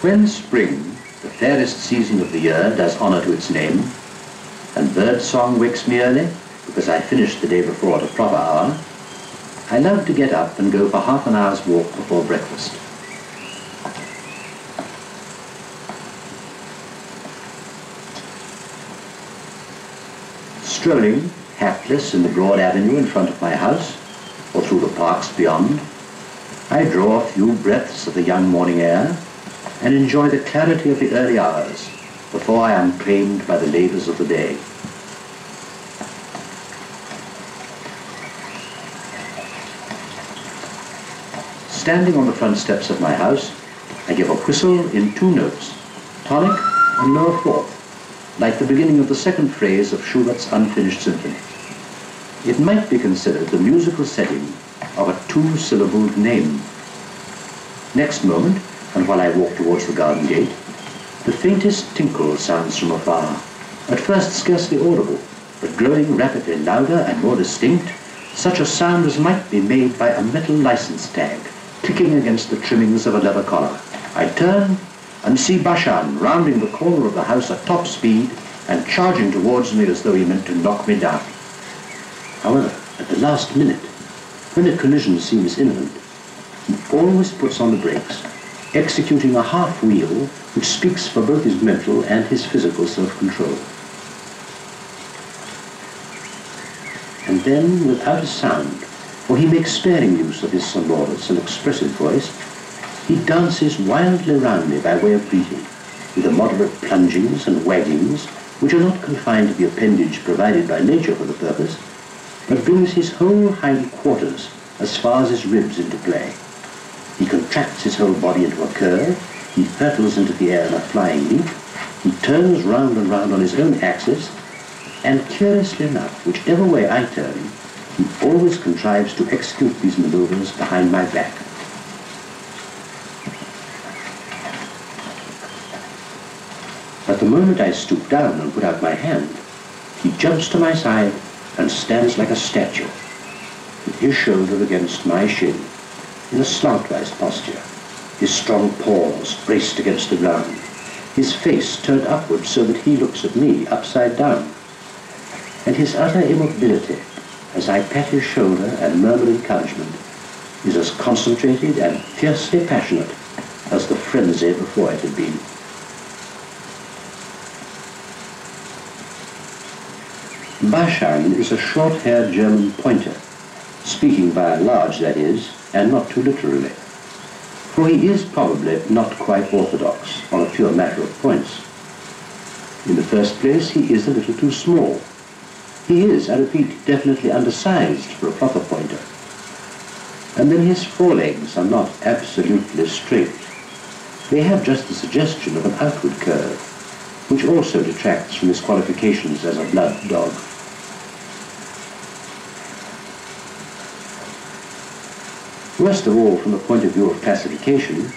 When spring, the fairest season of the year, does honor to its name, and bird song wakes me early, because I finished the day before at a proper hour, I love to get up and go for half an hour's walk before breakfast. Strolling, hatless, in the broad avenue in front of my house, or through the parks beyond, I draw a few breaths of the young morning air and enjoy the clarity of the early hours before I am claimed by the labors of the day. Standing on the front steps of my house, I give a whistle in 2 notes, tonic and lower fourth, like the beginning of the second phrase of Schubert's unfinished symphony. It might be considered the musical setting of a 2-syllabled name. Next moment, and while I walk towards the garden gate, the faintest tinkle sounds from afar, at first scarcely audible, but growing rapidly louder and more distinct, such a sound as might be made by a metal license tag, clicking against the trimmings of a leather collar. I turn and see Baschan rounding the corner of the house at top speed and charging towards me as though he meant to knock me down. However, at the last minute, when a collision seems imminent, he always puts on the brakes, executing a half-wheel which speaks for both his mental and his physical self-control. And then, without a sound, for he makes sparing use of his sonorous and expressive voice, he dances wildly round me by way of greeting, with the moderate plungings and waggings which are not confined to the appendage provided by nature for the purpose, but brings his whole hind quarters as far as his ribs into play. He contracts his whole body into a curve, he hurtles into the air in a flying leap, he turns round and round on his own axis, and curiously enough, whichever way I turn, he always contrives to execute these maneuvers behind my back. But the moment I stoop down and put out my hand, he jumps to my side and stands like a statue, with his shoulder against my shin, in a slantwise posture, his strong paws braced against the ground, his face turned upward so that he looks at me upside down, and his utter immobility, as I pat his shoulder and murmur encouragement, is as concentrated and fiercely passionate as the frenzy before it had been. Baschan is a short-haired German pointer, speaking by and large, that is, and not too literally, for he is probably not quite orthodox on a pure matter of points. In the first place, he is a little too small. He is, I repeat, definitely undersized for a proper pointer. And then his forelegs are not absolutely straight. They have just the suggestion of an outward curve, which also detracts from his qualifications as a blood dog. Worst of all, from the point of view of classification,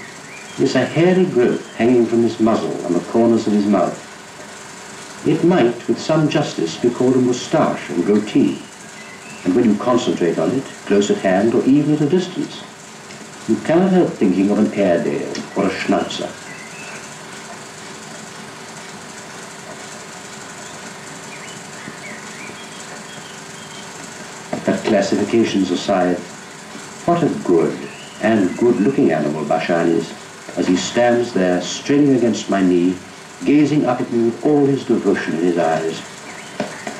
is a hairy growth hanging from his muzzle and the corners of his mouth. It might, with some justice, be called a moustache and goatee, and when you concentrate on it, close at hand or even at a distance, you cannot help thinking of an Airedale or a Schnauzer. But classifications aside, what a good and good-looking animal Baschan is, as he stands there straining against my knee, gazing up at me with all his devotion in his eyes.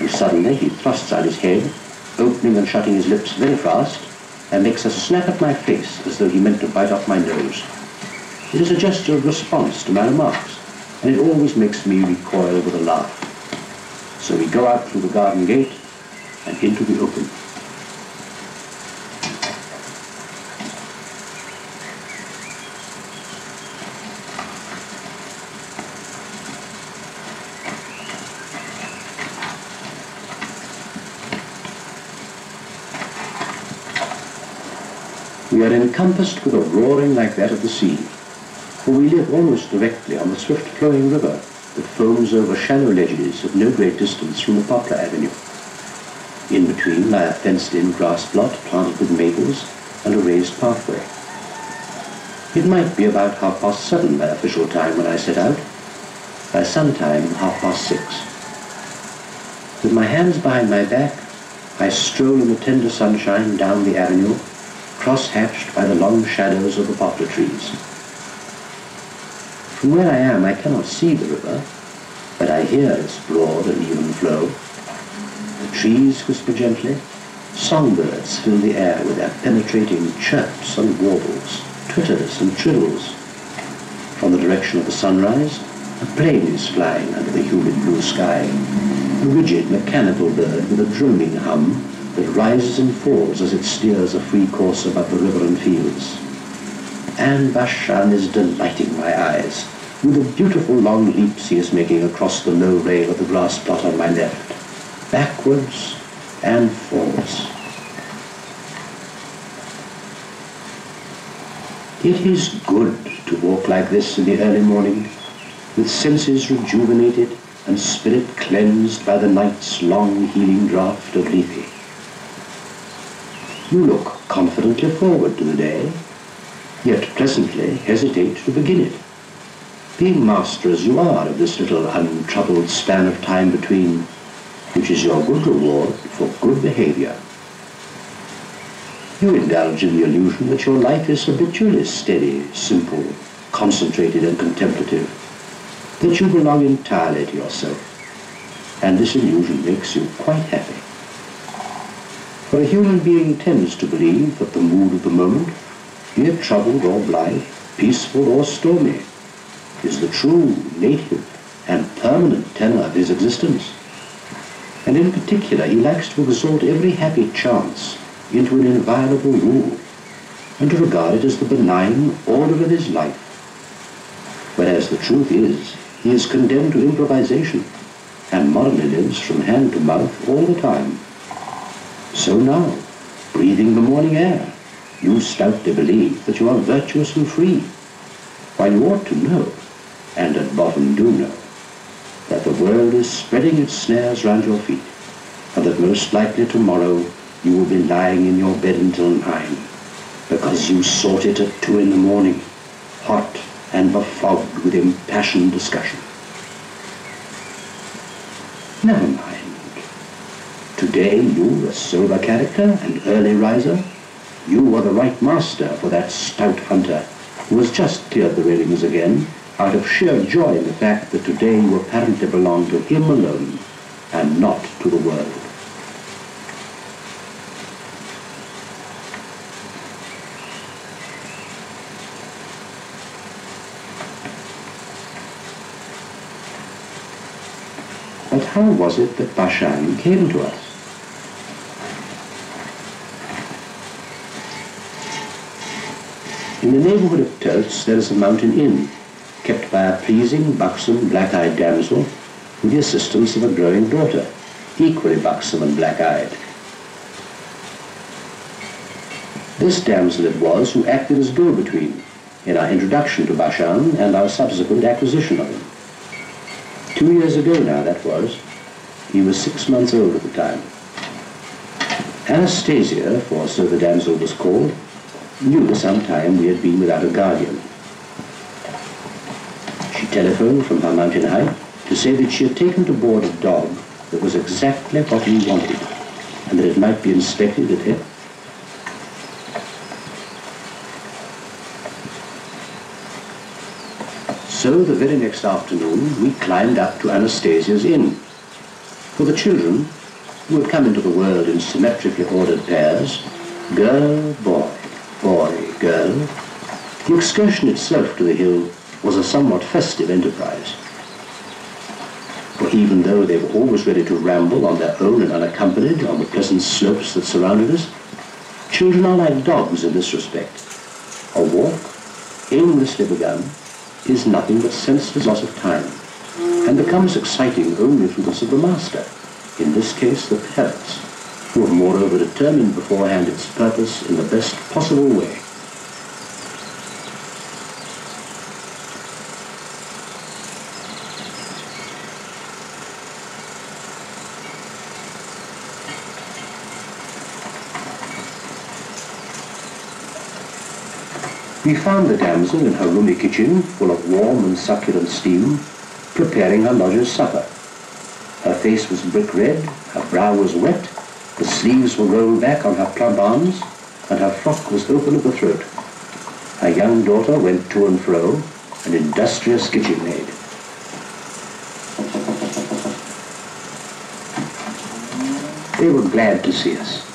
And suddenly he thrusts out his head, opening and shutting his lips very fast, and makes a snap at my face as though he meant to bite off my nose. It is a gesture of response to my remarks, and it always makes me recoil with a laugh. So we go out through the garden gate and into the open. We are encompassed with a roaring like that of the sea, for we live almost directly on the swift-flowing river that foams over shallow ledges at no great distance from the poplar avenue. In between lie a fenced-in grass plot planted with maples and a raised pathway. It might be about 7:30 by official time when I set out. By sometime 6:30. With my hands behind my back, I stroll in the tender sunshine down the avenue, cross-hatched by the long shadows of the poplar trees. From where I am, I cannot see the river, but I hear its broad and even flow. The trees whisper gently. Songbirds fill the air with their penetrating chirps and warbles, twitters and trills. From the direction of the sunrise, a plane is flying under the humid blue sky, a rigid mechanical bird with a droning hum that rises and falls as it steers a free course above the river and fields. And Baschan is delighting my eyes with the beautiful long leaps he is making across the low rail of the grass plot on my left, backwards and forwards. It is good to walk like this in the early morning, with senses rejuvenated and spirit cleansed by the night's long healing draught of Lethe. You look confidently forward to the day, yet presently hesitate to begin it, being master as you are of this little untroubled span of time between, which is your good reward for good behavior. You indulge in the illusion that your life is habitually steady, simple, concentrated and contemplative, that you belong entirely to yourself, and this illusion makes you quite happy. For a human being tends to believe that the mood of the moment, be it troubled or blithe, peaceful or stormy, is the true, native, and permanent tenor of his existence. And in particular, he likes to exalt every happy chance into an inviolable rule, and to regard it as the benign order of his life. Whereas the truth is, he is condemned to improvisation, and morally lives from hand to mouth all the time. So now, breathing the morning air, you stoutly believe that you are virtuous and free, while you ought to know, and at bottom do know, that the world is spreading its snares round your feet, and that most likely tomorrow you will be lying in your bed until 9, because you sought it at 2 in the morning, hot and befogged with impassioned discussion. Never mind. Today you, a sober character and early riser, you are the right master for that stout hunter who has just cleared the railings again out of sheer joy in the fact that today you apparently belong to him alone and not to the world. But how was it that Baschan came to us? In the neighborhood of Tertz there is a mountain inn, kept by a pleasing, buxom, black-eyed damsel with the assistance of a growing daughter, equally buxom and black-eyed. This damsel it was who acted as go-between in our introduction to Baschan and our subsequent acquisition of him. 2 years ago now, that was. He was 6 months old at the time. Anastasia, for so the damsel was called, knew some time we had been without a guardian. She telephoned from her mountain height to say that she had taken to board a dog that was exactly what we wanted, and that it might be inspected at him. So the very next afternoon we climbed up to Anastasia's inn. For the children, who had come into the world in symmetrically ordered pairs, girl, boy, boy, girl, the excursion itself to the hill was a somewhat festive enterprise. For even though they were always ready to ramble on their own and unaccompanied on the pleasant slopes that surrounded us, children are like dogs in this respect. A walk, aimlessly begun, is nothing but senseless loss of time, and becomes exciting only through the of the master, in this case the parents, who have moreover determined beforehand its purpose in the best possible way. We found the damsel in her roomy kitchen, full of warm and succulent steam, preparing her lodger's supper. Her face was brick red, her brow was wet, the sleeves were rolled back on her plump arms, and her frock was open at the throat. Her young daughter went to and fro, an industrious kitchen maid. They were glad to see us.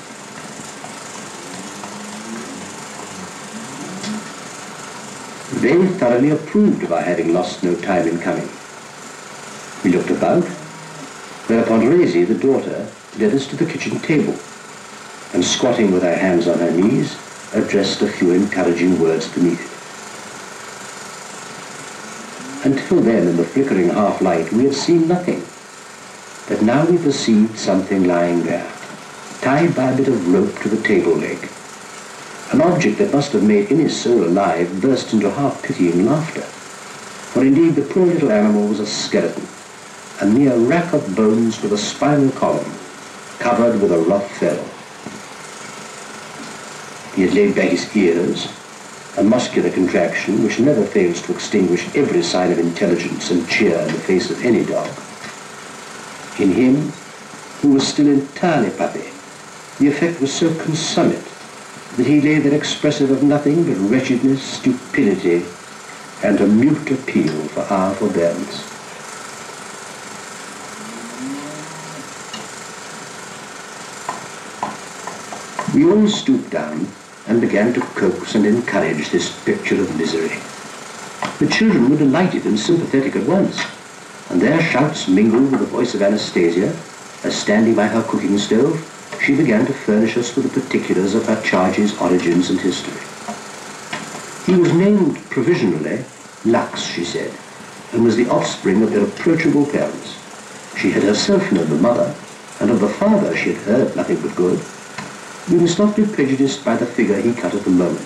They thoroughly approved of our having lost no time in coming. We looked about, whereupon Regie, the daughter, led us to the kitchen table, and squatting with her hands on her knees, addressed a few encouraging words to me. Until then, in the flickering half-light, we had seen nothing. But now we perceived something lying there, tied by a bit of rope to the table leg. An object that must have made any soul alive burst into half-pitying laughter. For indeed the poor little animal was a skeleton, a mere rack of bones with a spinal column, covered with a rough fell. He had laid back his ears, a muscular contraction which never fails to extinguish every sign of intelligence and cheer in the face of any dog. In him, who was still entirely puppy, the effect was so consummate that he lay there expressive of nothing but wretchedness, stupidity, and a mute appeal for our forbearance. We all stooped down and began to coax and encourage this picture of misery. The children were delighted and sympathetic at once, and their shouts mingled with the voice of Anastasia as, standing by her cooking stove, she began to furnish us with the particulars of her charge's origins and history. He was named provisionally Lux, she said, and was the offspring of irreproachable parents. She had herself known the mother, and of the father she had heard nothing but good. We must not be prejudiced by the figure he cut at the moment.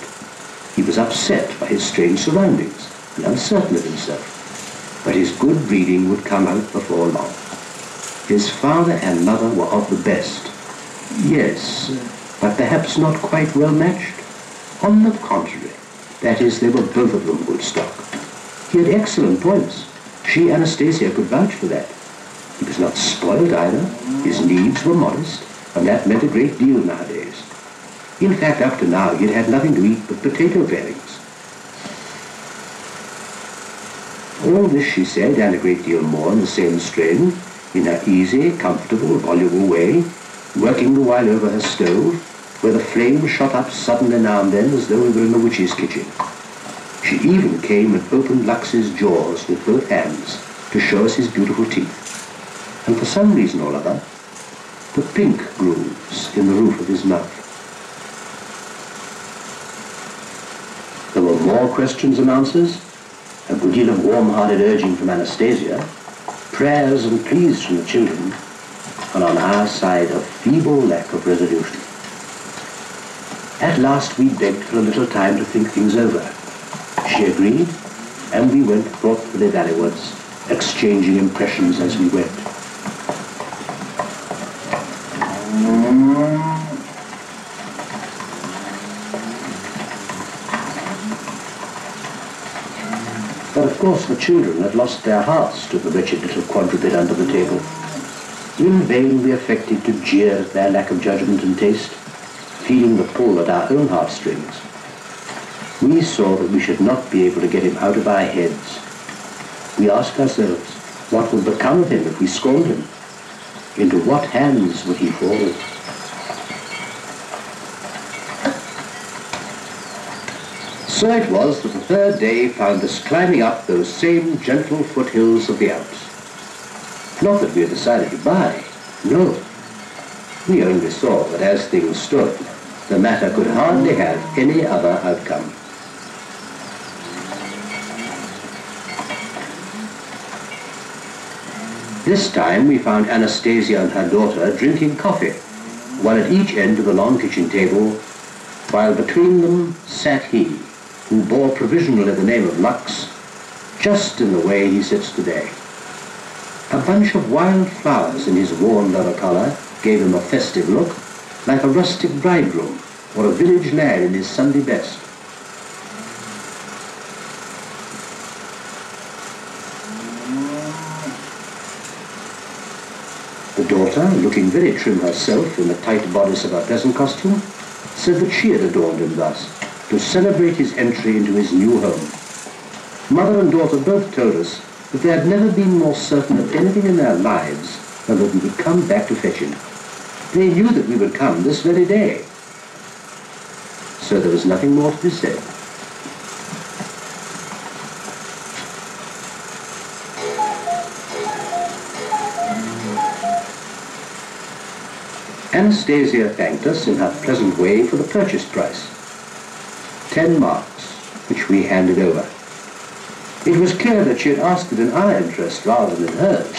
He was upset by his strange surroundings and uncertain of himself, but his good breeding would come out before long. His father and mother were of the best. Yes, but perhaps not quite well matched. On the contrary, that is, they were both of them good stock. He had excellent points. She, Anastasia, could vouch for that. He was not spoiled either. His needs were modest, and that meant a great deal nowadays. In fact, up to now, he had had nothing to eat but potato parings. All this, she said, and a great deal more in the same strain, in her easy, comfortable, voluble way, working the while over her stove, where the flame shot up suddenly now and then as though we were in the witch's kitchen. She even came and opened Lux's jaws with both hands to show us his beautiful teeth, and for some reason or other, the pink grooves in the roof of his mouth. There were more questions and answers, a good deal of warm-hearted urging from Anastasia, prayers and pleas from the children, and on our side a feeble lack of resolution. At last we begged for a little time to think things over. She agreed, and we went thoughtfully valleywwards, exchanging impressions as we went. But of course the children had lost their hearts to the wretched little quadruped under the table. In vain we affected to jeer at their lack of judgment and taste, feeling the pull at our own heartstrings. We saw that we should not be able to get him out of our heads. We asked ourselves, what would become of him if we scorned him? Into what hands would he fall? So it was that the third day found us climbing up those same gentle foothills of the Alps. Not that we had decided to buy, no. We only saw that as things stood, the matter could hardly have any other outcome. This time we found Anastasia and her daughter drinking coffee, one at each end of the long kitchen table, while between them sat he, who bore provisionally the name of Lux, just in the way he sits today. A bunch of wild flowers in his worn leather collar gave him a festive look, like a rustic bridegroom or a village lad in his Sunday best. The daughter, looking very trim herself in the tight bodice of her peasant costume, said that she had adorned him thus, to celebrate his entry into his new home. Mother and daughter both told us that they had never been more certain of anything in their lives than that we would come back to fetch him. They knew that we would come this very day. So there was nothing more to be said. Anastasia thanked us in her pleasant way for the purchase price, 10 marks, which we handed over. It was clear that she had asked it in our interest rather than in hers.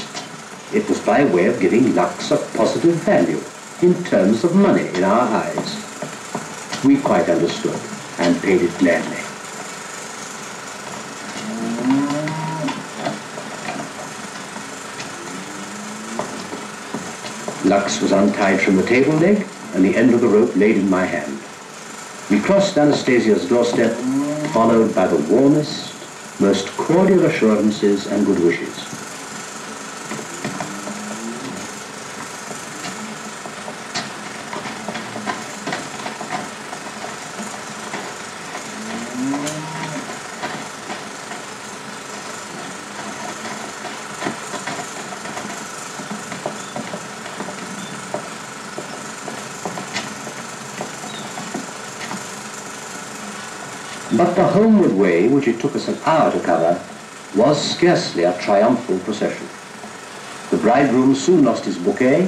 It was by way of giving Lux a positive value in terms of money in our eyes. We quite understood and paid it gladly. Lux was untied from the table leg and the end of the rope laid in my hand. We crossed Anastasia's doorstep, followed by the warmest, most cordial assurances and good wishes. But the homeward way, which it took us an hour to cover, was scarcely a triumphal procession. The bridegroom soon lost his bouquet,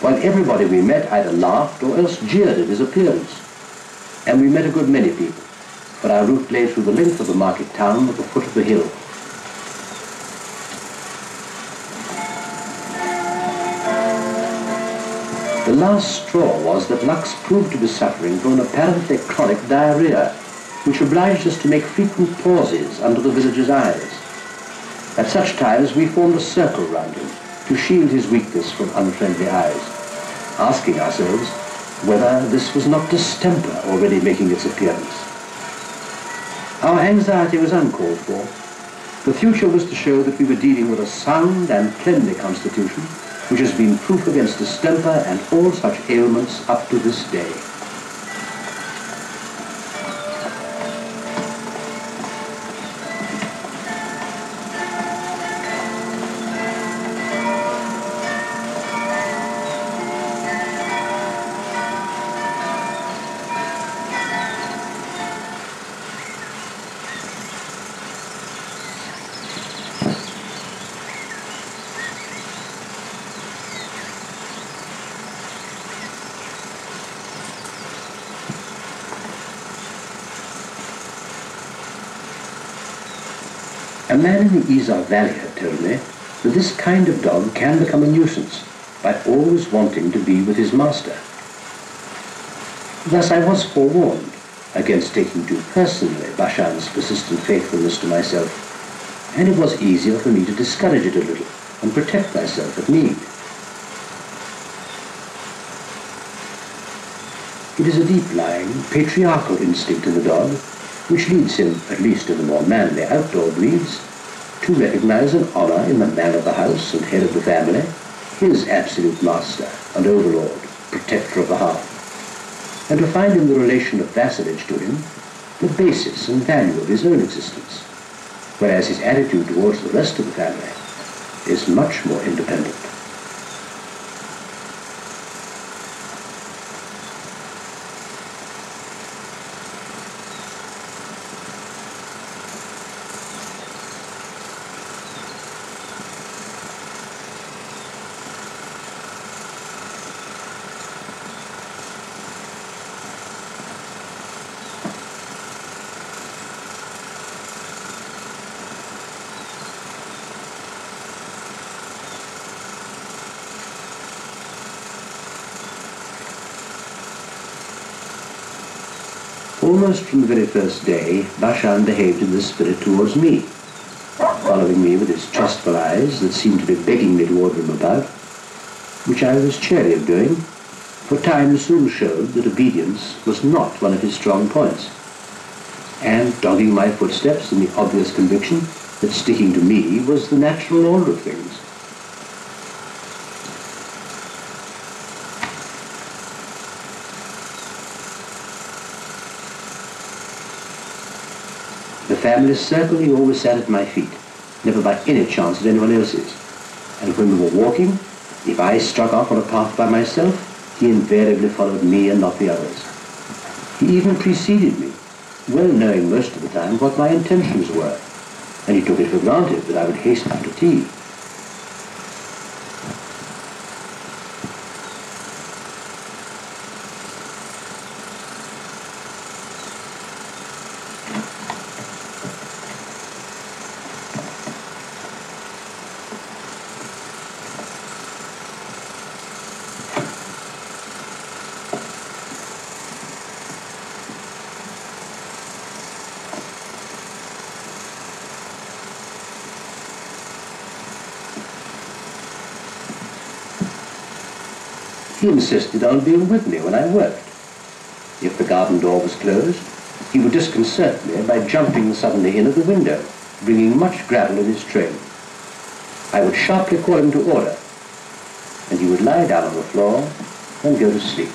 while everybody we met either laughed or else jeered at his appearance. And we met a good many people, for our route lay through the length of the market town at the foot of the hill. The last straw was that Lux proved to be suffering from an apparently chronic diarrhea, which obliged us to make frequent pauses under the villagers' eyes. At such times we formed a circle round him to shield his weakness from unfriendly eyes, asking ourselves whether this was not distemper already making its appearance. Our anxiety was uncalled for. The future was to show that we were dealing with a sound and cleanly constitution, which has been proof against distemper and all such ailments up to this day. A man in the Isar Valley had told me that this kind of dog can become a nuisance by always wanting to be with his master. Thus I was forewarned against taking too personally Baschan's persistent faithfulness to myself, and it was easier for me to discourage it a little and protect myself at need. It is a deep-lying, patriarchal instinct in the dog, which leads him, at least in the more manly outdoor breeds, to recognize and honor in the man of the house and head of the family his absolute master and overlord, protector of the hearth, and to find in the relation of vassalage to him the basis and value of his own existence, whereas his attitude towards the rest of the family is much more independent. Almost from the very first day, Baschan behaved in this spirit towards me, following me with his trustful eyes that seemed to be begging me to order him about, which I was chary of doing, for time soon showed that obedience was not one of his strong points, and dogging my footsteps in the obvious conviction that sticking to me was the natural order of things. family circle, he always sat at my feet, never by any chance at anyone else's. And when we were walking, if I struck off on a path by myself, he invariably followed me and not the others. He even preceded me, well knowing most of the time what my intentions were, and he took it for granted that I would hasten to tea. He insisted on being with me when I worked. If the garden door was closed, he would disconcert me by jumping suddenly in at the window, bringing much gravel in his train. I would sharply call him to order, and he would lie down on the floor and go to sleep.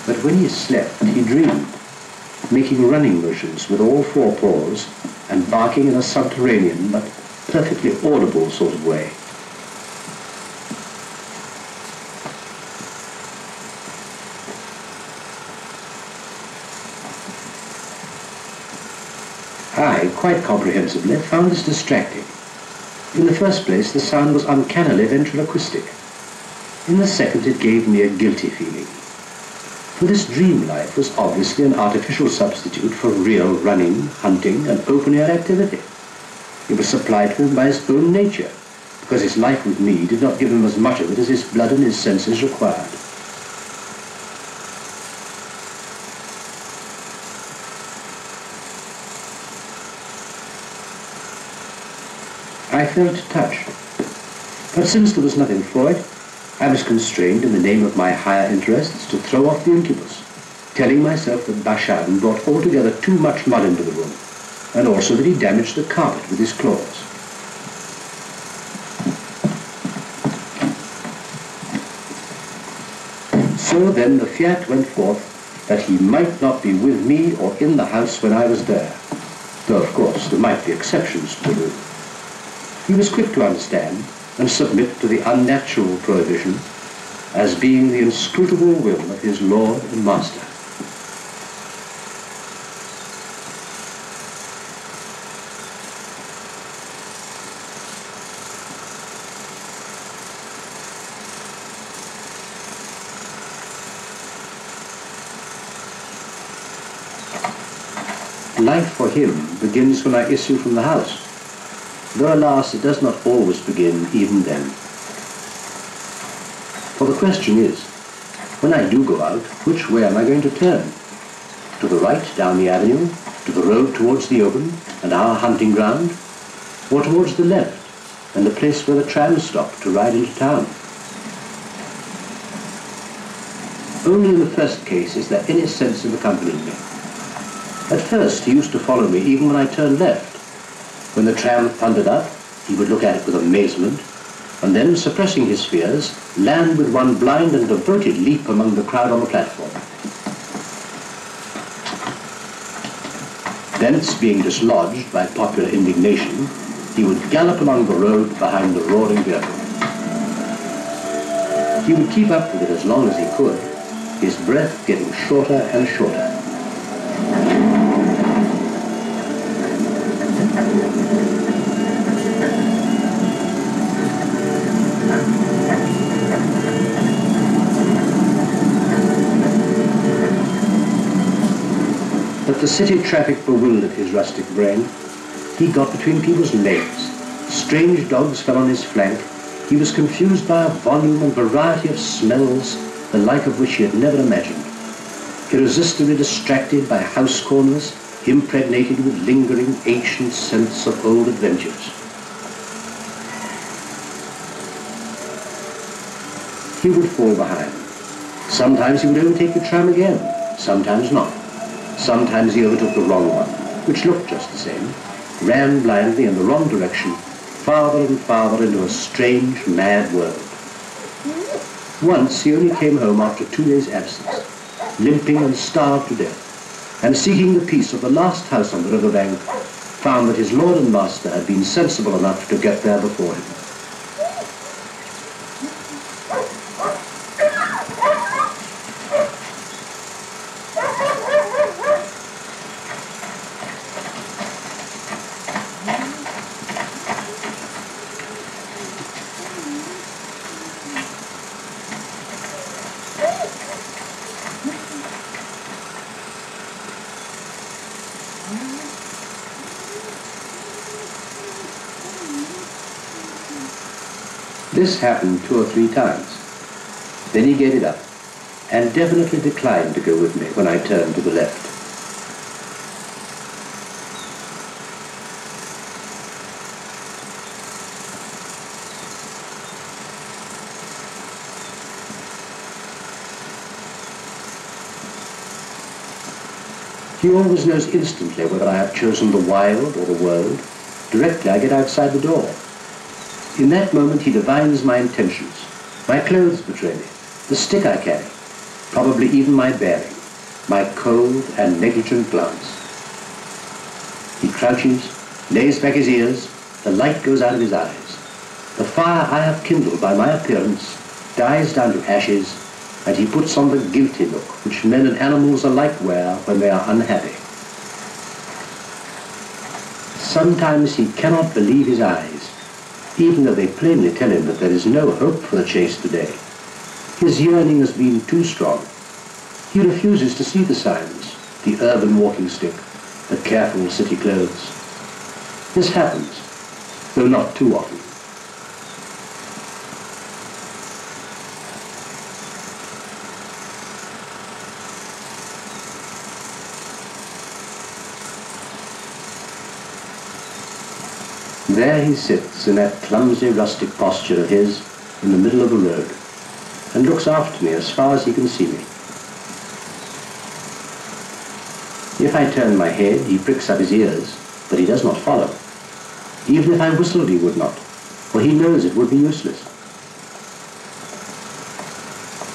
But when he slept, he dreamed, making running motions with all four paws and barking in a subterranean but perfectly audible sort of way. I, quite comprehensively, found this distracting. In the first place, the sound was uncannily ventriloquistic. In the second, it gave me a guilty feeling. For this dream life was obviously an artificial substitute for real running, hunting, and open-air activity. It was supplied to him by his own nature, because his life with me did not give him as much of it as his blood and his senses required. I felt touched, but since there was nothing for it, I was constrained in the name of my higher interests to throw off the incubus, telling myself that Baschan brought altogether too much mud into the room, and also that he damaged the carpet with his claws. So then the fiat went forth that he might not be with me or in the house when I was there, though of course there might be exceptions to the rule. He was quick to understand and submit to the unnatural prohibition as being the inscrutable will of his lord and master. Life for him begins when I issue from the house, though alas, it does not always begin even then. For the question is, when I do go out, which way am I going to turn? To the right down the avenue, to the road towards the open and our hunting ground, or towards the left and the place where the trams stop to ride into town? Only in the first case is there any sense of accompanying me. At first he used to follow me even when I turned left. When the tram thundered up, he would look at it with amazement, and then, suppressing his fears, land with one blind and devoted leap among the crowd on the platform. Thence, being dislodged by popular indignation, he would gallop along the road behind the roaring vehicle. He would keep up with it as long as he could, his breath getting shorter and shorter. But the city traffic bewildered his rustic brain. He got between people's legs. Strange dogs fell on his flank. He was confused by a volume and variety of smells, the like of which he had never imagined. Irresistibly distracted by house corners, impregnated with lingering ancient scents of old adventures. He would fall behind. Sometimes he would overtake the tram again, sometimes not. Sometimes he overtook the wrong one, which looked just the same, ran blindly in the wrong direction, farther and farther into a strange, mad world. Once he only came home after 2 days' absence, limping and starved to death, and seeking the peace of the last house on the riverbank, found that his lord and master had been sensible enough to get there before him. This happened 2 or 3 times. Then he gave it up, and definitely declined to go with me when I turned to the left. He always knows instantly whether I have chosen the wild or the world, directly I get outside the door. In that moment he divines my intentions. My clothes betray me, the stick I carry, probably even my bearing, my cold and negligent glance. He crouches, lays back his ears, the light goes out of his eyes. The fire I have kindled by my appearance dies down to ashes, and he puts on the guilty look which men and animals alike wear when they are unhappy. Sometimes he cannot believe his eyes, even though they plainly tell him that there is no hope for the chase today. His yearning has been too strong. He refuses to see the signs, the urban walking stick, the careful city clothes. This happens, though not too often. There he sits in that clumsy rustic posture of his in the middle of the road and looks after me as far as he can see me. If I turn my head, he pricks up his ears, but he does not follow. Even if I whistled, he would not, for he knows it would be useless.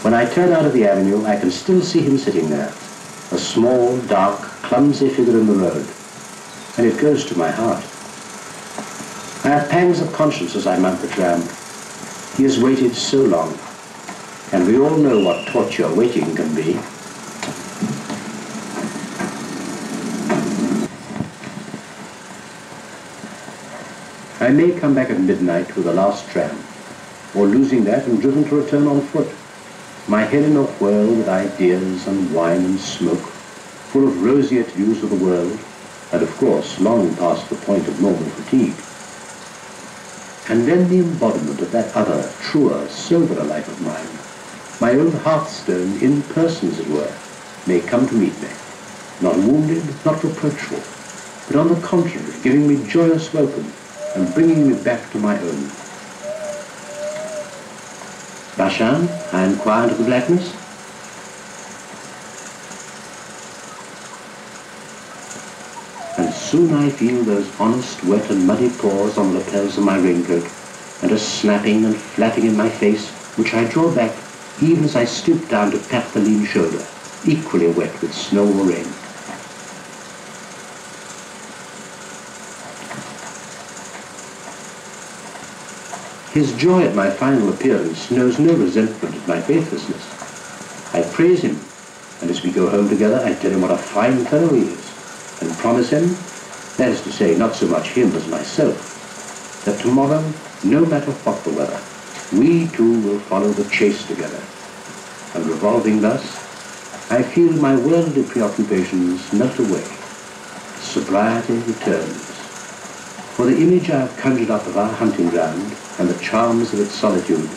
When I turn out of the avenue, I can still see him sitting there, a small, dark, clumsy figure in the road, and it goes to my heart. I have pangs of conscience as I mount the tram. He has waited so long, and we all know what torture waiting can be. I may come back at midnight with the last tram, or losing that and driven to return on foot, my head in a whirl with ideas and wine and smoke, full of roseate views of the world, and of course long past the point of normal fatigue. And then the embodiment of that other, truer, soberer life of mine, my own hearthstone in person, as it were, may come to meet me, not wounded, not reproachful, but on the contrary, giving me joyous welcome and bringing me back to my own. Baschan, I inquire into the blackness. And soon I feel those honest, wet and muddy paws on the lapels of my raincoat, and a snapping and flapping in my face, which I draw back even as I stoop down to pat the lean shoulder, equally wet with snow or rain. His joy at my final appearance knows no resentment at my faithlessness. I praise him, and as we go home together, I tell him what a fine fellow he is, and promise him, that is to say, not so much him as myself, that tomorrow, no matter what the weather, we two will follow the chase together. And revolving thus, I feel my worldly preoccupations melt away. Sobriety returns. For the image I have conjured up of our hunting ground and the charms of its solitude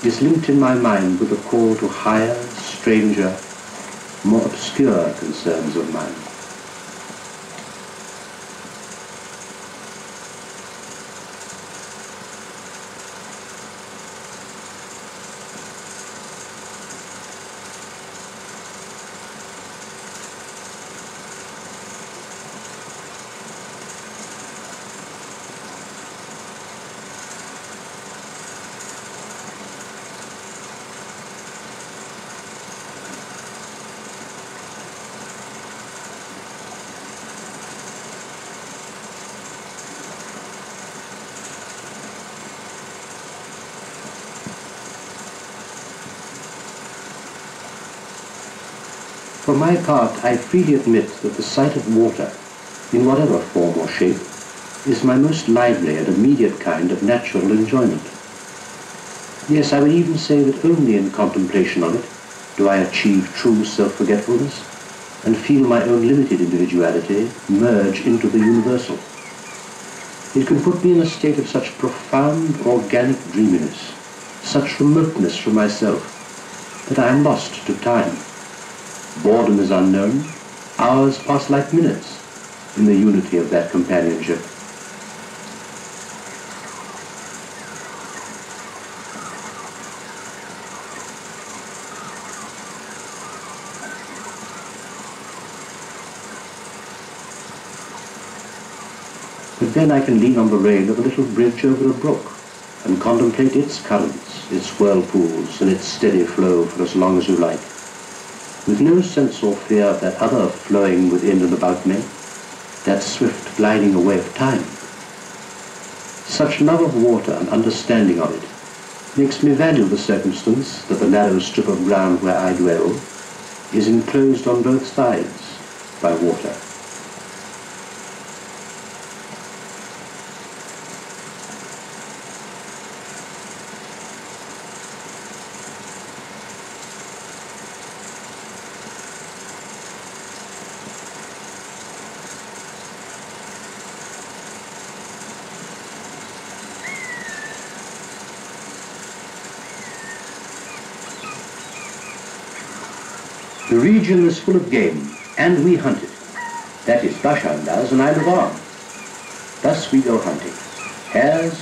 is linked in my mind with the call to higher, stranger, more obscure concerns of mine. For my part, I freely admit that the sight of water, in whatever form or shape, is my most lively and immediate kind of natural enjoyment. Yes, I would even say that only in contemplation on it do I achieve true self-forgetfulness and feel my own limited individuality merge into the universal. It can put me in a state of such profound organic dreaminess, such remoteness from myself, that I am lost to time. Boredom is unknown, hours pass like minutes in the unity of that companionship. But then I can lean on the rail of a little bridge over a brook and contemplate its currents, its whirlpools, and its steady flow for as long as you like, with no sense or fear of that other flowing within and about me, that swift gliding away of time. Such love of water and understanding of it makes me value the circumstance that the narrow strip of ground where I dwell is enclosed on both sides by water. The region is full of game, and we hunt it. That is, Baschan does, and I live on. Thus we go hunting. Hares,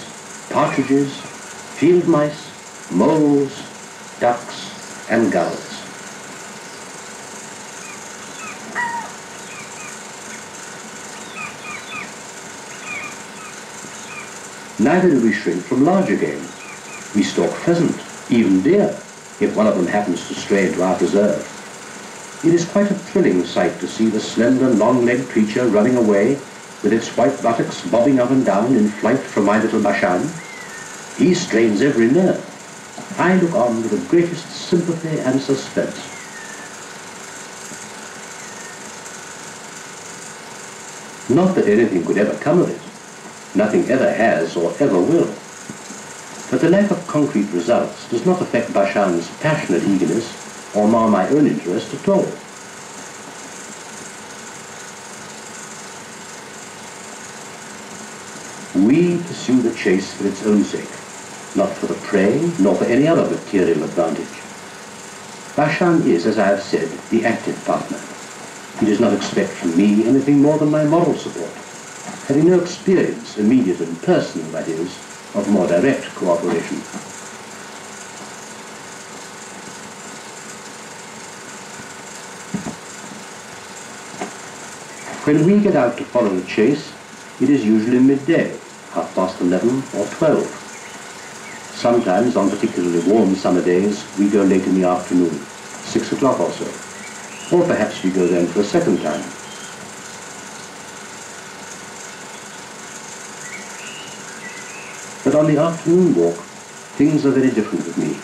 partridges, field mice, moles, ducks, and gulls. Neither do we shrink from larger game. We stalk pheasant, even deer, if one of them happens to stray into our preserve. It is quite a thrilling sight to see the slender, long-legged creature running away with its white buttocks bobbing up and down in flight from my little Baschan. He strains every nerve. I look on with the greatest sympathy and suspense. Not that anything could ever come of it. Nothing ever has or ever will. But the lack of concrete results does not affect Baschan's passionate eagerness or mar my own interest at all. We pursue the chase for its own sake, not for the prey, nor for any other material advantage. Baschan is, as I have said, the active partner. He does not expect from me anything more than my moral support, having no experience, immediate and personal, that is, of more direct cooperation. When we get out to follow the chase, it is usually midday, 11:30 or 12. Sometimes, on particularly warm summer days, we go late in the afternoon, 6 o'clock or so. Or perhaps we go then for a second time. But on the afternoon walk, things are very different with me.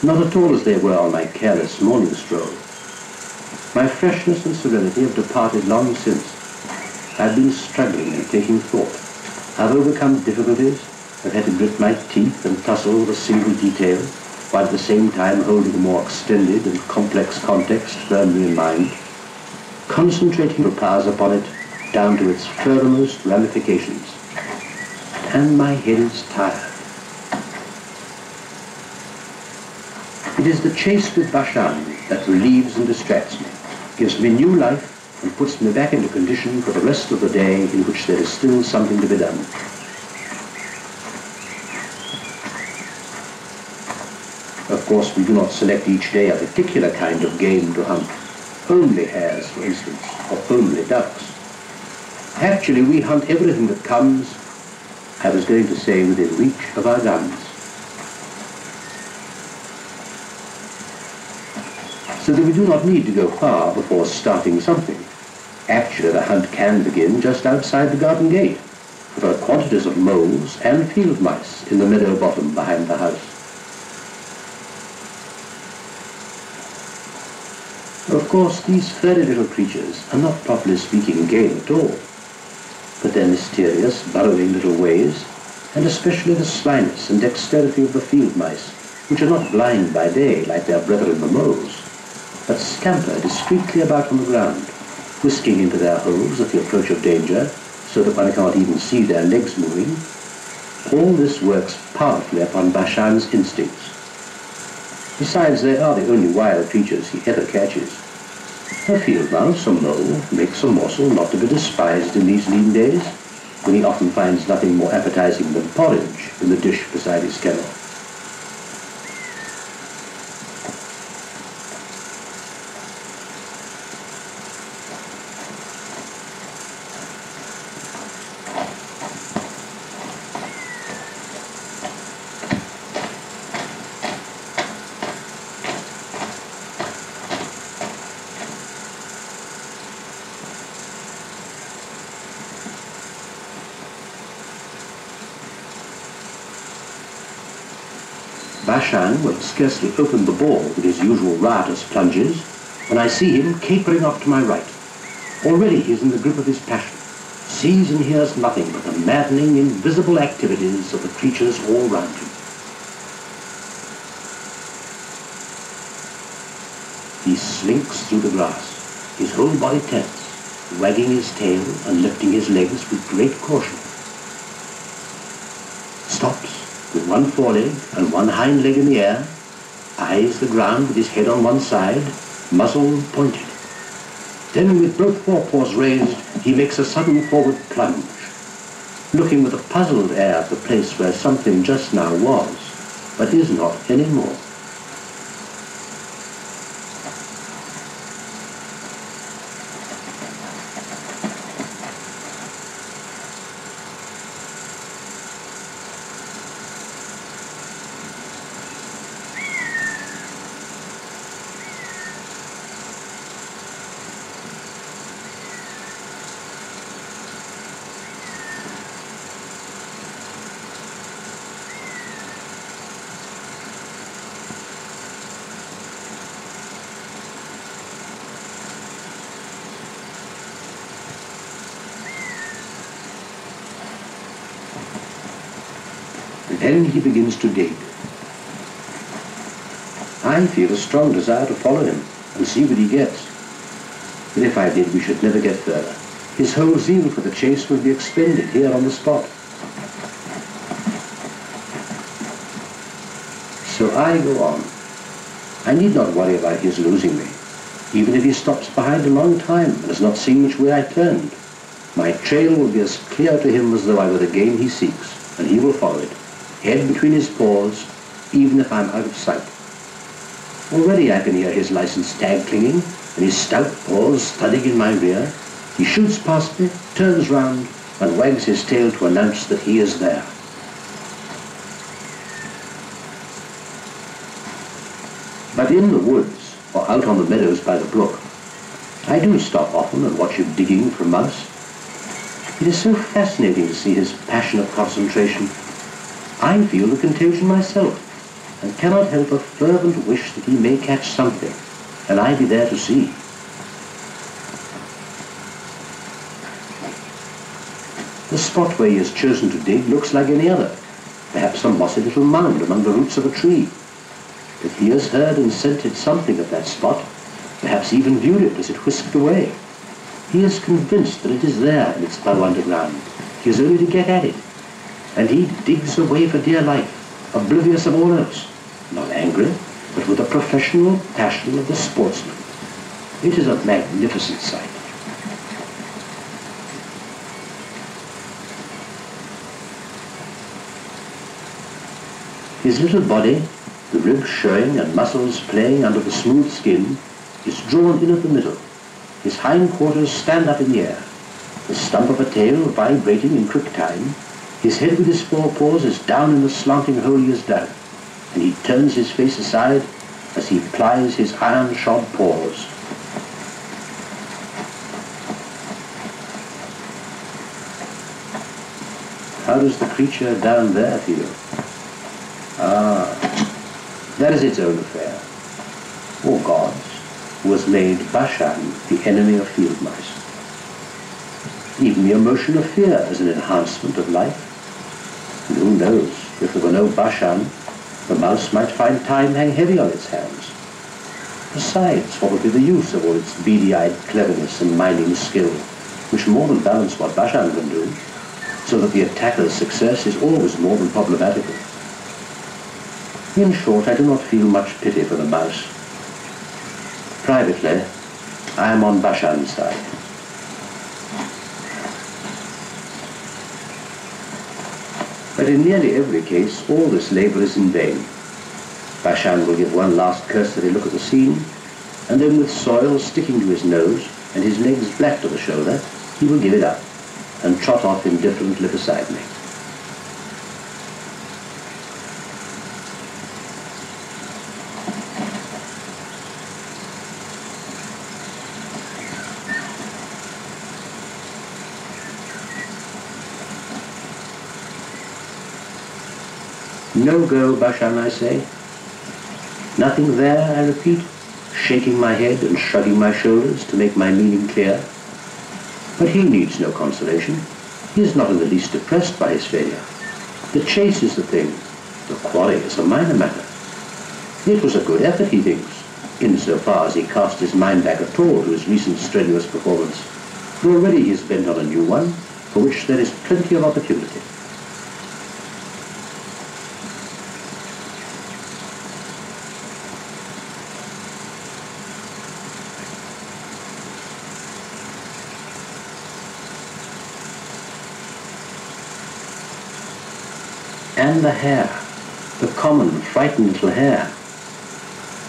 Not at all as they were on my careless morning stroll. My freshness and serenity have departed long since. I've been struggling and taking thought. I've overcome difficulties. I've had to grit my teeth and tussle with a single detail, while at the same time holding a more extended and complex context firmly in mind, concentrating the powers upon it down to its furthermost ramifications. And my head is tired. It is the chase with Baschan that relieves and distracts me, gives me new life, and puts me back into condition for the rest of the day in which there is still something to be done. Of course, we do not select each day a particular kind of game to hunt. Only hares, for instance, or only ducks. Actually, we hunt everything that comes, I was going to say, within reach of our guns. So that we do not need to go far before starting something. Actually, the hunt can begin just outside the garden gate, for there are quantities of moles and field mice in the meadow bottom behind the house. Of course, these furry little creatures are not properly speaking game at all, but their mysterious, burrowing little ways, and especially the slyness and dexterity of the field mice, which are not blind by day like their brethren the moles, but scamper discreetly about on the ground, whisking into their holes at the approach of danger, so that one cannot even see their legs moving. All this works powerfully upon Baschan's instincts. Besides, they are the only wild creatures he ever catches. A field mouse or mole makes a morsel not to be despised in these lean days, when he often finds nothing more appetizing than porridge in the dish beside his kennel. Baschan will scarcely open the ball with his usual riotous plunges when I see him capering off to my right. Already he is in the grip of his passion, sees and hears nothing but the maddening, invisible activities of the creatures all round him. He slinks through the grass, his whole body tense, wagging his tail and lifting his legs with great caution. Stops with one foreleg and one hind leg in the air, eyes the ground with his head on one side, muzzle pointed. Then with both forepaws raised, he makes a sudden forward plunge, looking with a puzzled air at the place where something just now was, but is not anymore. Then he begins to dig. I feel a strong desire to follow him and see what he gets. But if I did, we should never get further. His whole zeal for the chase would be expended here on the spot. So I go on. I need not worry about his losing me. Even if he stops behind a long time and has not seen which way I turned, my trail will be as clear to him as though I were the game he seeks, and he will follow it, head between his paws, even if I'm out of sight. Already I can hear his license tag clinging, and his stout paws thudding in my rear. He shoots past me, turns round, and wags his tail to announce that he is there. But in the woods, or out on the meadows by the brook, I do stop often and watch him digging for mouse. It is so fascinating to see his passionate concentration. I feel the contagion myself, and cannot help a fervent wish that he may catch something, and I be there to see. The spot where he has chosen to dig looks like any other, perhaps a mossy little mound among the roots of a tree. But he has heard and scented something at that spot, perhaps even viewed it as it whisked away. He is convinced that it is there in its burrow underground. He has only to get at it. And he digs away for dear life, oblivious of all else, not angry, but with the professional passion of the sportsman. It is a magnificent sight. His little body, the ribs showing and muscles playing under the smooth skin, is drawn in at the middle. His hindquarters stand up in the air, the stump of a tail vibrating in quick time. His head with his forepaws is down in the slanting hole he has dug, and he turns his face aside as he plies his iron-shod paws. How does the creature down there feel? Ah, that is its own affair. Oh gods, who has made Baschan the enemy of field mice. Even the emotion of fear is an enhancement of life. And who knows, if there were no Baschan, the mouse might find time hang heavy on its hands. Besides, what would be the use of all its beady-eyed cleverness and mining skill, which more than balance what Baschan can do, so that the attacker's success is always more than problematical. In short, I do not feel much pity for the mouse. Privately, I am on Baschan's side. But in nearly every case, all this labour is in vain. Baschan will give one last cursory look at the scene, and then with soil sticking to his nose and his legs black to the shoulder, he will give it up and trot off indifferently beside me. No go, Baschan, I say. Nothing there, I repeat, shaking my head and shrugging my shoulders to make my meaning clear. But he needs no consolation. He is not in the least depressed by his failure. The chase is the thing. The quarry is a minor matter. It was a good effort, he thinks, insofar as he cast his mind back at all to his recent strenuous performance. For already he is bent on a new one, for which there is plenty of opportunity. And the hare, the common, frightened little hare.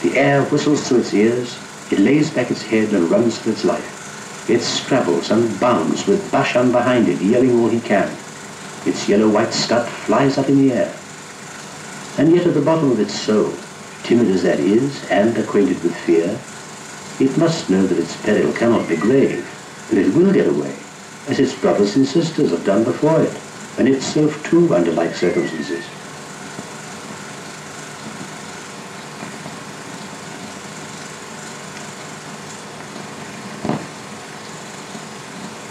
The air whistles through its ears, it lays back its head and runs for its life. It scrabbles and bounds with Baschan behind it, yelling all he can. Its yellow-white scut flies up in the air. And yet at the bottom of its soul, timid as that is, and acquainted with fear, it must know that its peril cannot be grave, that it will get away, as its brothers and sisters have done before it, and itself too under like circumstances.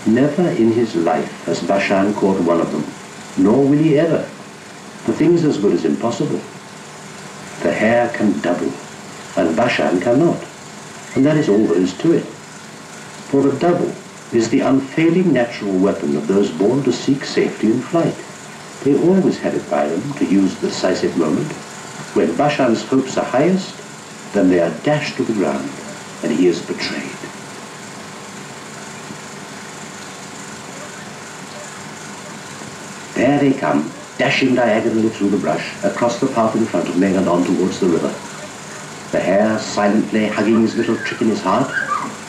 Never in his life has Baschan caught one of them, nor will he ever. The thing is as good as impossible. The hare can double, and Baschan cannot, and that is all there is to it. For the double is the unfailing natural weapon of those born to seek safety in flight. They always have it by them to use the decisive moment. When Baschan's hopes are highest, then they are dashed to the ground, and he is betrayed. There they come, dashing diagonally through the brush, across the path in front of me and on towards the river. The hare silently hugging his little trick in his heart,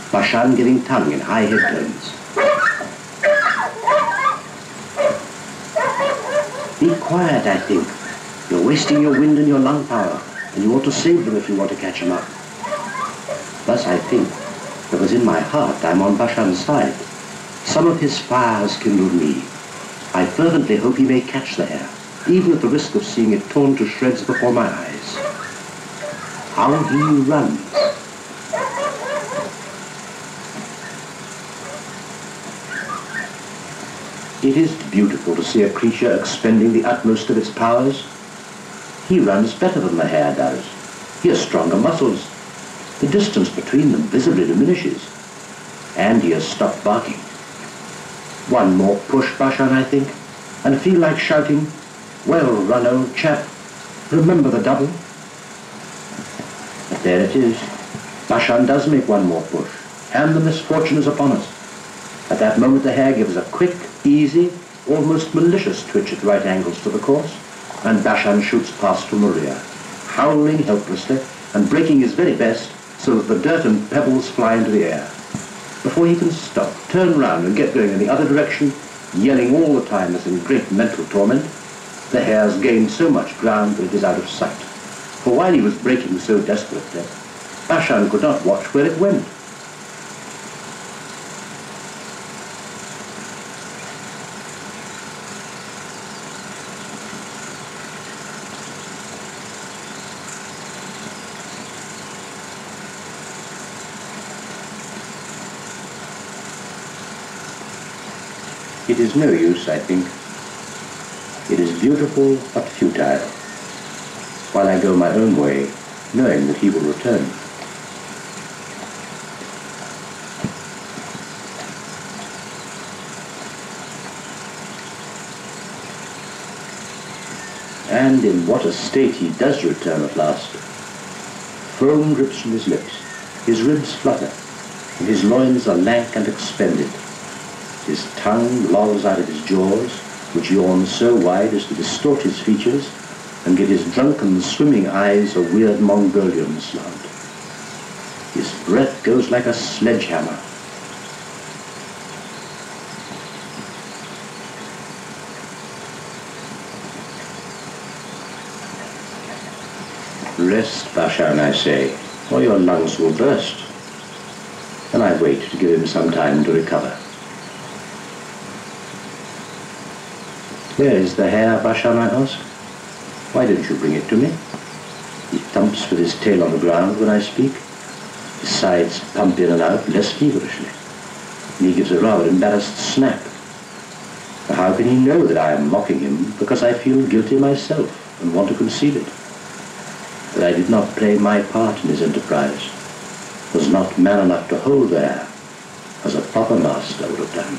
Baschan giving tongue in high head tones. Be quiet, I think. You're wasting your wind and your lung power, and you ought to save them if you want to catch them up. Thus I think, because in my heart I'm on Baschan's side. Some of his fire has kindled me. I fervently hope he may catch the hare, even at the risk of seeing it torn to shreds before my eyes. How he runs! It is beautiful to see a creature expending the utmost of its powers. He runs better than the hare does. He has stronger muscles. The distance between them visibly diminishes. And he has stopped barking. One more push, Baschan, I think, and feel like shouting, "Well run, old chap. Remember the double." But there it is. Baschan does make one more push, and the misfortune is upon us. At that moment the hare gives a quick, easy, almost malicious twitch at right angles to the course, and Baschan shoots past from the rear, howling helplessly and breaking his very best so that the dirt and pebbles fly into the air. Before he can stop, turn round and get going in the other direction, yelling all the time as in great mental torment, the hare's gained so much ground that it is out of sight. For while he was breaking so desperately, Baschan could not watch where it went. It is no use, I think. It is beautiful but futile, while I go my own way, knowing that he will return. And in what a state he does return at last. Foam drips from his lips, his ribs flutter, and his loins are lank and expended. His tongue lolls out of his jaws, which yawn so wide as to distort his features and give his drunken, swimming eyes a weird Mongolian slant. His breath goes like a sledgehammer. Rest, Baschan, I say, or your lungs will burst. And I wait to give him some time to recover. Where is the Herr, Baschan, I ask? Why don't you bring it to me? He thumps with his tail on the ground when I speak. His sides pump in and out less feverishly. And he gives a rather embarrassed snap. For how can he know that I am mocking him because I feel guilty myself and want to conceal it? That I did not play my part in his enterprise, was not man enough to hold the Herr, as a proper master would have done.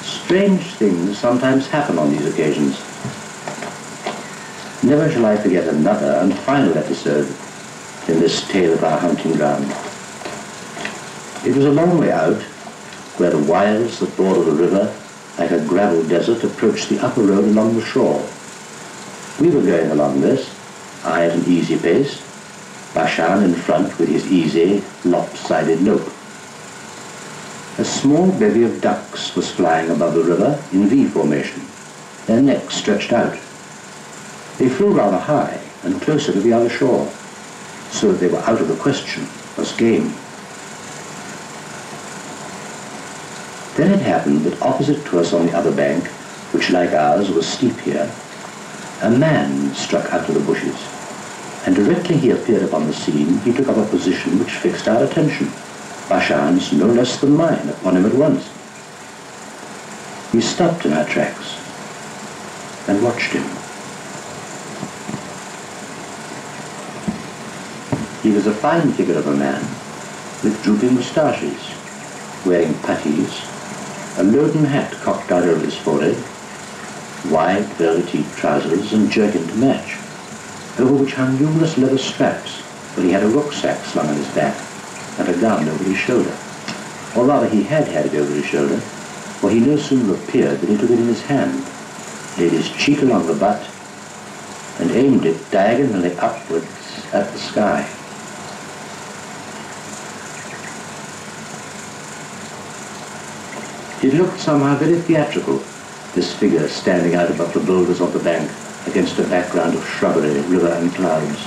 Strange things sometimes happen on these occasions. Never shall I forget another and final episode in this tale of our hunting ground. It was a long way out, where the wilds that border the river, like a gravel desert, approached the upper road along the shore. We were going along this, I at an easy pace, Baschan in front with his easy, lopsided lope. A small bevy of ducks was flying above the river in V formation, their necks stretched out. They flew rather high and closer to the other shore, so that they were out of the question as game. Then it happened that opposite to us on the other bank, which like ours was steep here, a man struck out of the bushes, and directly he appeared upon the scene, he took up a position which fixed our attention. Baschan's no less than mine upon him at once. We stopped in our tracks and watched him. He was a fine figure of a man, with drooping moustaches, wearing puttees, a loden hat cocked down over his forehead, wide velvety trousers and jerkin to match, over which hung numerous leather straps, for he had a rucksack slung on his back and a gun over his shoulder. Or rather, he had it over his shoulder, for he no sooner appeared than he took it in his hand, laid his cheek along the butt, and aimed it diagonally upwards at the sky. It looked somehow very theatrical, this figure standing out above the boulders of the bank against a background of shrubbery, river and clouds.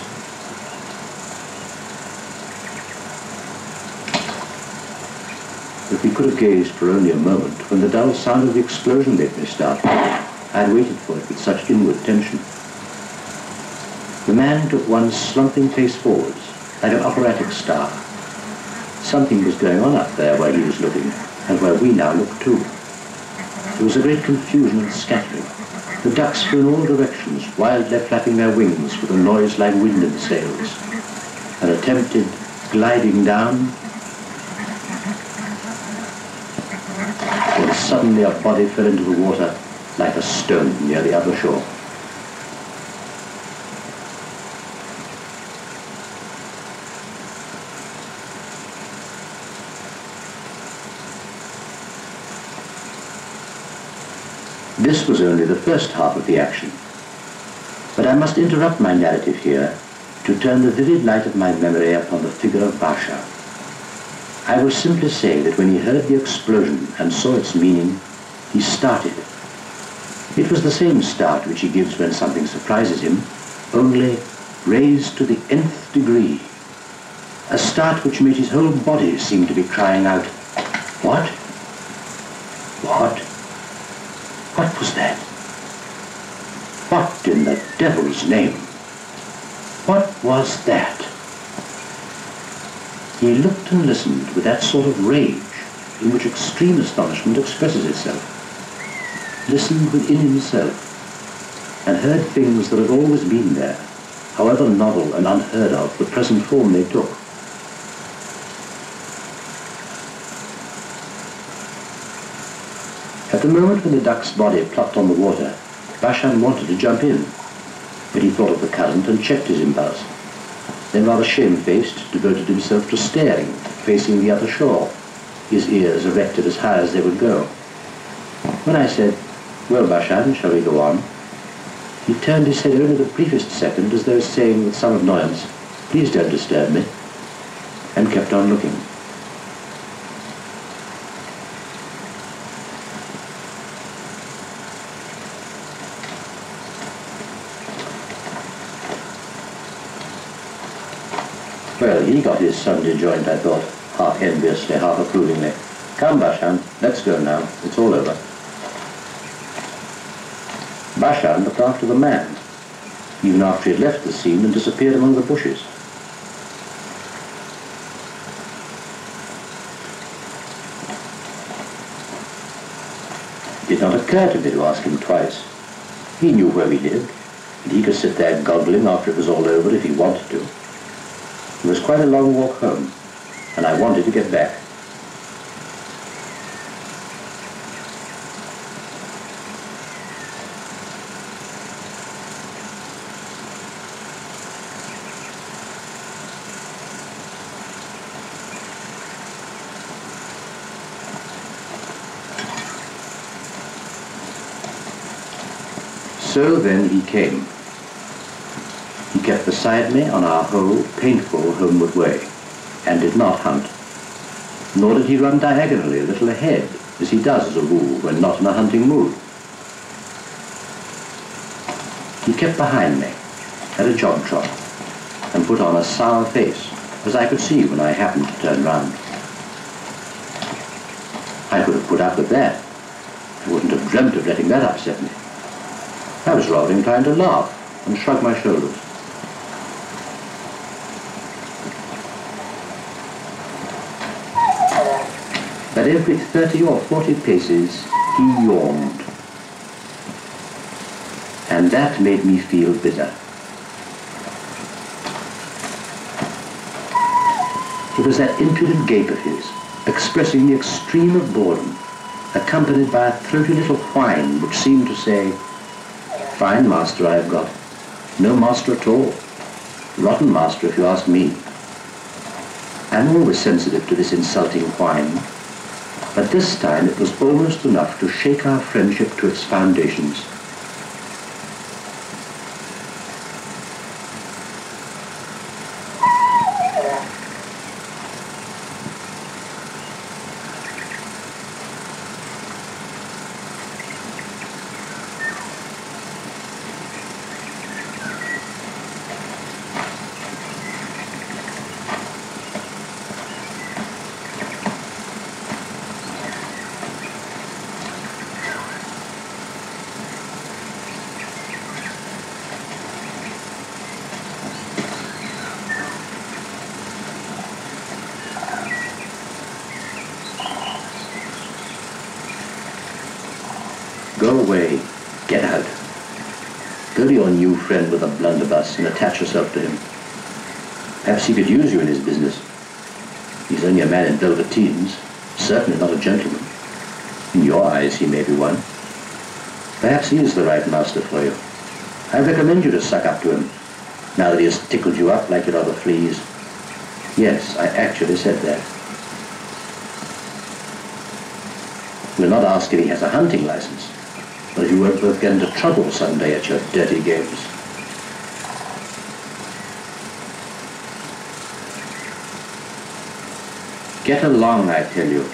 If we could have gazed for only a moment, when the dull sound of the explosion made me start, I had waited for it with such inward tension. The man took one slumping face forwards, like an operatic star. Something was going on up there where he was looking, and where we now looked too. There was a great confusion and scattering. The ducks flew in all directions, wildly flapping their wings with a noise like wind in the sails, and attempted gliding down, when suddenly a body fell into the water like a stone near the other shore. This was only the first half of the action, but I must interrupt my narrative here to turn the vivid light of my memory upon the figure of Baschan. I will simply say that when he heard the explosion and saw its meaning, he started. It was the same start which he gives when something surprises him, only raised to the nth degree. A start which made his whole body seem to be crying out, "What? What? What was that? What in the devil's name?" What was that? He looked and listened with that sort of rage in which extreme astonishment expresses itself. Listened within himself, and heard things that had always been there, however novel and unheard of the present form they took. At the moment when the duck's body plopped on the water, Baschan wanted to jump in, but he thought of the current and checked his impulse. Then rather shamefaced, devoted himself to staring, facing the other shore, his ears erected as high as they would go. When I said, "Well, Baschan, shall we go on?" he turned his head only the briefest second, as though saying with some annoyance, "Please don't disturb me," and kept on looking. Well, he got his Sunday joint, I thought, half enviously, half approvingly. "Come, Baschan, let's go now. It's all over." Baschan looked after the man, even after he had left the scene and disappeared among the bushes. It did not occur to me to ask him twice. He knew where we lived, and he could sit there goggling after it was all over if he wanted to. It was quite a long walk home, and I wanted to get back. So then he came. He kept beside me on our whole painful homeward way, and did not hunt. Nor did he run diagonally a little ahead, as he does as a rule when not in a hunting mood. He kept behind me, at a jog trot, and put on a sour face, as I could see when I happened to turn round. I could have put up with that. I wouldn't have dreamt of letting that upset me. I was rather inclined to laugh and shrug my shoulders. But every 30 or 40 paces, he yawned. And that made me feel bitter. It was that impudent gape of his, expressing the extreme of boredom, accompanied by a throaty little whine which seemed to say, "Fine master I have got. No master at all. Rotten master if you ask me." I'm always sensitive to this insulting whine, but this time it was almost enough to shake our friendship to its foundations. Go away. Get out. Go to your new friend with a blunderbuss and attach yourself to him. Perhaps he could use you in his business. He's only a man in velveteens, certainly not a gentleman. In your eyes he may be one. Perhaps he is the right master for you. I recommend you to suck up to him, now that he has tickled you up like your other fleas. Yes, I actually said that. We'll not ask if he has a hunting license, but if you won't both get into trouble someday at your dirty games. Get along, I tell you.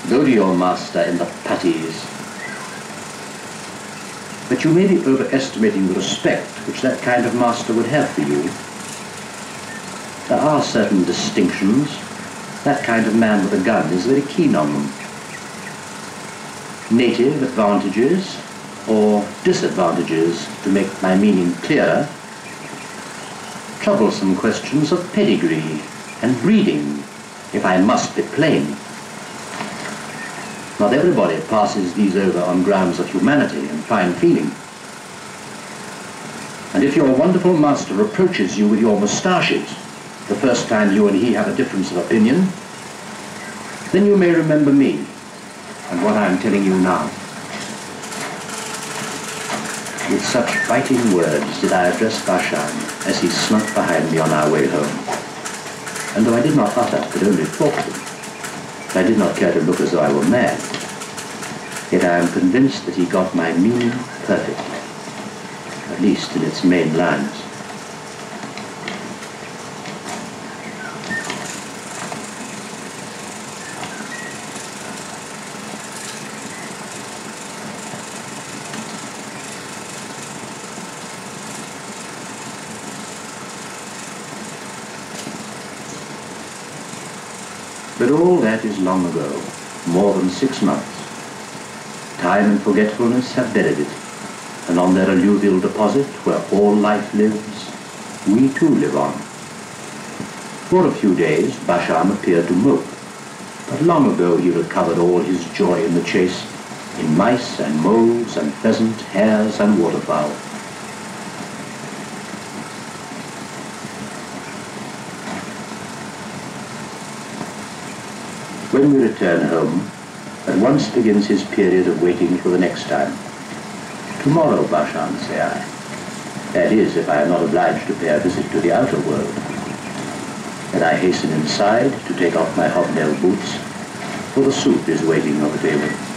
Go to your master in the putties. But you may be overestimating the respect which that kind of master would have for you. There are certain distinctions. That kind of man with a gun is very keen on them. Native advantages, or disadvantages, to make my meaning clearer, troublesome questions of pedigree and breeding, if I must be plain. Not everybody passes these over on grounds of humanity and fine feeling. And if your wonderful master reproaches you with your moustaches the first time you and he have a difference of opinion, then you may remember me and what I am telling you now. With such biting words did I address Baschan as he slunk behind me on our way home. And though I did not utter, but only thought them, I did not care to look as though I were mad, yet I am convinced that he got my meaning perfectly, at least in its main lines. But all that is long ago, more than 6 months. Time and forgetfulness have buried it, and on their alluvial deposit, where all life lives, we too live on. For a few days, Baschan appeared to mope, but long ago he recovered all his joy in the chase, in mice and moles and pheasant, hares and waterfowl. When we return home, at once begins his period of waiting for the next time. Tomorrow, Baschan, say I. That is, if I am not obliged to pay a visit to the outer world. And I hasten inside to take off my hobnail boots, for the soup is waiting on the table.